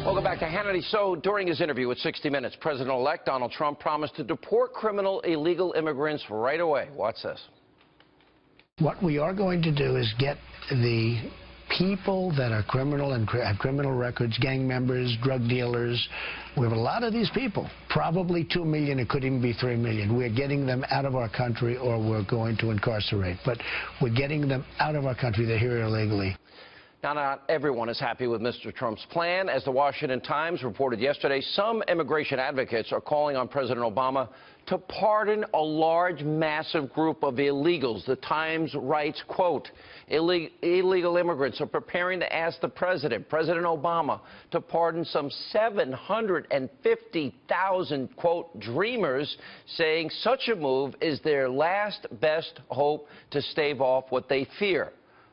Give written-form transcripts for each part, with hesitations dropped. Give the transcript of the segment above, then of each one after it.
Welcome back to Hannity. So, during his interview with 60 Minutes, President-elect Donald Trump promised to deport criminal illegal immigrants right away. Watch this. What we are going to do is get the people that are criminal and have criminal records, gang members, drug dealers. We have a lot of these people, probably 2 million, it could even be 3 million. We're getting them out of our country or we're going to incarcerate. But we're getting them out of our country. They're here illegally. Now, not everyone is happy with Mr. Trump's plan. As the Washington Times reported yesterday, some immigration advocates are calling on President Obama to pardon a large, massive group of illegals. The Times writes, quote, illegal immigrants are preparing to ask the President Obama, to pardon some 750,000, quote, dreamers, saying such a move is their last best hope to stave off what they fear.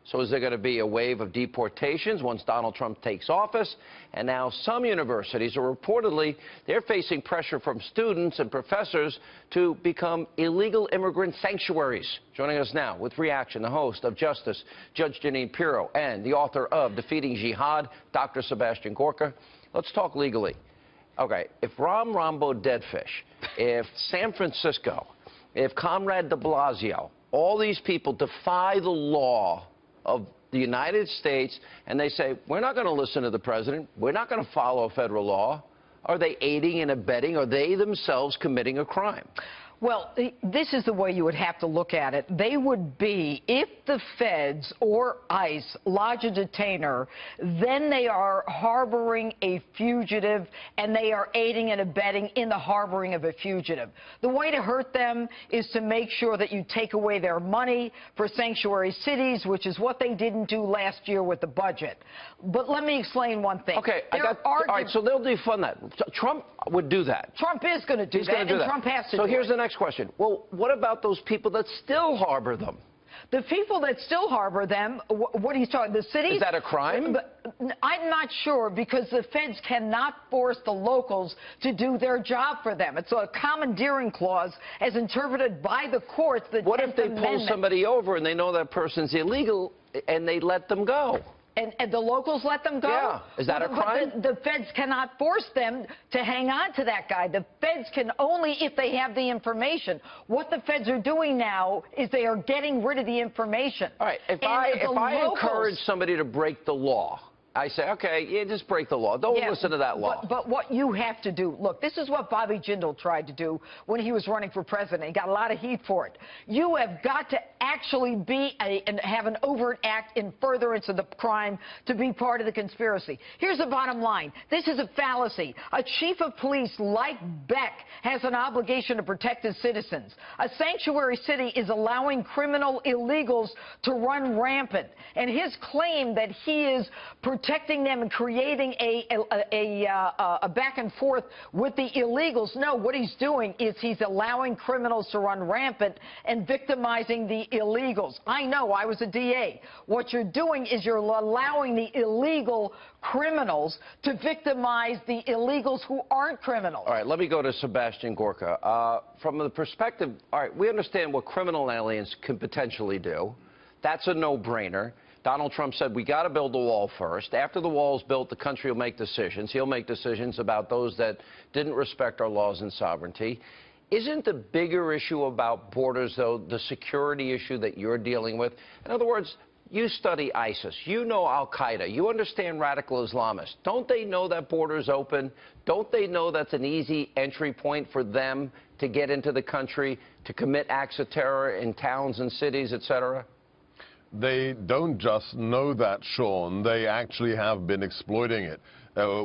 So is there going to be a wave of deportations once Donald Trump takes office? And now some universities are reportedly, they're facing pressure from students and professors to become illegal immigrant sanctuaries. Joining us now with reaction, the host of Justice, Judge Jeanine Pirro, and the author of Defeating Jihad, Dr. Sebastian Gorka. Let's talk legally. Okay, if Ram Rambo Deadfish, if San Francisco, if Comrade de Blasio, all these people defy the law of the United States, and they say, we're not going to listen to the president, we're not going to follow federal law, are they aiding and abetting? Are they themselves committing a crime? Well, this is the way you would have to look at it. They would be, if the feds or ICE lodge a detainer, then they are harboring a fugitive, and they are aiding and abetting in the harboring of a fugitive. The way to hurt them is to make sure that you take away their money for sanctuary cities, which is what they didn't do last year with the budget. But let me explain one thing. Okay, all right, so they'll defund that. Trump would do that. Trump is going to do that, and Trump has to do it. So here's the next question. Well, what about those people that still harbor them? The people that still harbor them, what are you talking, the cities? Is that a crime? I'm not sure, because the feds cannot force the locals to do their job for them. It's a commandeering clause as interpreted by the courts. What if they pull somebody over and they know that person's illegal and they let them go? And the locals let them go? Yeah. Is that a crime? But the feds cannot force them to hang on to that guy. The feds can only if they have the information. What the feds are doing now is they are getting rid of the information. All right. If I encourage somebody to break the law, I say, okay, yeah, just break the law. Don't listen to that law. But what you have to do, look, this is what Bobby Jindal tried to do when he was running for president. He got a lot of heat for it. You have got to actually and have an overt act in furtherance of the crime to be part of the conspiracy. Here's the bottom line. This is a fallacy. A chief of police like Beck has an obligation to protect his citizens. A sanctuary city is allowing criminal illegals to run rampant. And his claim that he is protecting them and creating a back and forth with the illegals. No, what he's doing is he's allowing criminals to run rampant and victimizing the illegals. I know, I was a DA. What you're doing is you're allowing the illegal criminals to victimize the illegals who aren't criminals. All right, let me go to Sebastian Gorka. From the perspective, all right, we understand what criminal aliens can potentially do. That's a no-brainer. Donald Trump said we got to build the wall first. After the wall is built, the country will make decisions. He'll make decisions about those that didn't respect our laws and sovereignty. Isn't the bigger issue about borders, though, the security issue that you're dealing with? In other words, you study ISIS. You know Al-Qaeda. You understand radical Islamists. Don't they know that border's open? Don't they know that's an easy entry point for them to get into the country, to commit acts of terror in towns and cities, et cetera? They don't just know that, Sean. They actually have been exploiting it.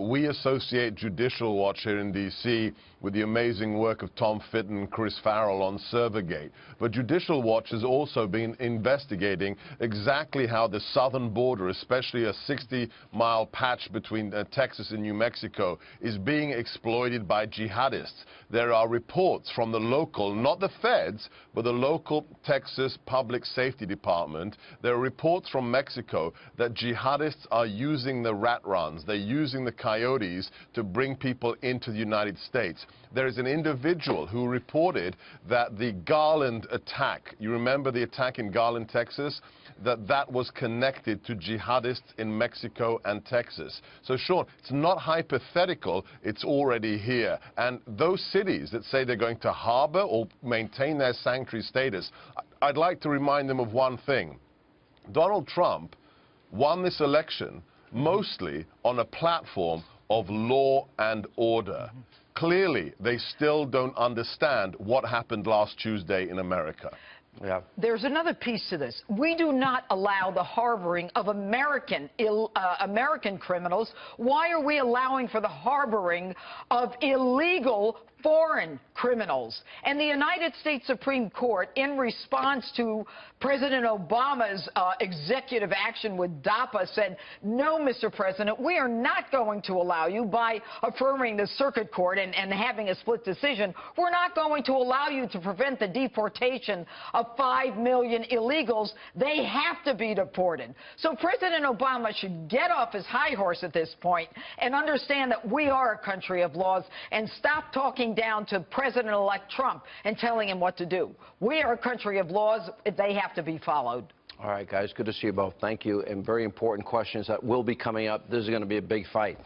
We associate Judicial Watch here in D.C. with the amazing work of Tom Fitton and Chris Farrell on Servergate. But Judicial Watch has also been investigating exactly how the southern border, especially a 60-mile patch between Texas and New Mexico, is being exploited by jihadists. There are reports from the local, not the feds, but the local Texas Public Safety Department. There are reports from Mexico that jihadists are using the rat runs. They're using using the coyotes to bring people into the United States. There is an individual who reported that the Garland attack, you remember the attack in Garland, Texas, that was connected to jihadists in Mexico and Texas. So, Sean, it's not hypothetical, it's already here. And those cities that say they're going to harbor or maintain their sanctuary status, I'd like to remind them of one thing. Donald Trump won this election mostly on a platform of law and order. Clearly, they still don't understand what happened last Tuesday in America. Yeah. There's another piece to this. We do not allow the harboring of American criminals. Why are we allowing for the harboring of illegal foreign criminals? And the United States Supreme Court, in response to President Obama's executive action with DAPA, said, no, Mr. President, we are not going to allow you, by affirming the circuit court and having a split decision, we're not going to allow you to prevent the deportation of 5 million illegals. They have to be deported. So President Obama should get off his high horse at this point and understand that we are a country of laws, and stop talking down to President-elect Trump and telling him what to do. We are a country of laws. They have to be followed. All right, guys, good to see you both. Thank you. And very important questions that will be coming up. This is going to be a big fight.